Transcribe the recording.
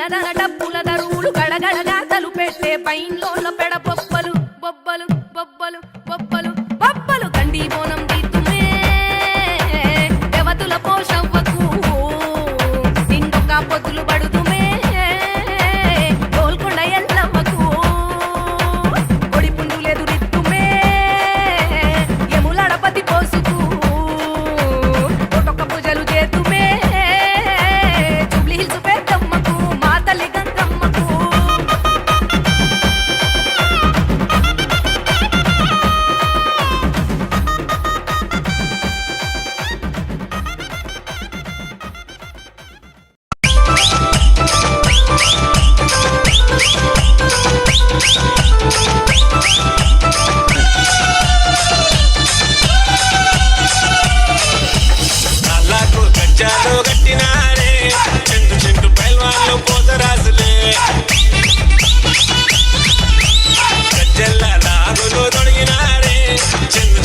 దనదన డప్పుల దరువులు గడగడగా తలు పెట్టే పైన్లోల పెడ బొబ్బలు బొబ్బలు బొబ్బలు బొబ్బలు బొబ్బలు గండి బోనం దీతుమే దేవతుల పోషవ్వకు నిండొక్క పొద్దులు పడుతుమే గోల్కొండ ఎల్లమ్మకు ఒడి పుండులెదురిత్తుమే యములడపతి పోసుకు ఒటొక్క పూజలు చేతుమే జూబ్లీ హిల్స్ పెద్దమ్మకు మా తల్లి గంగమ్మకు నాలాకు గజ్జాలు కట్టినారే చెండు చెండు పైల్వాన్లు పోతరాజులే గజ్జల్ల నాగులు తొడిగినారే చెండు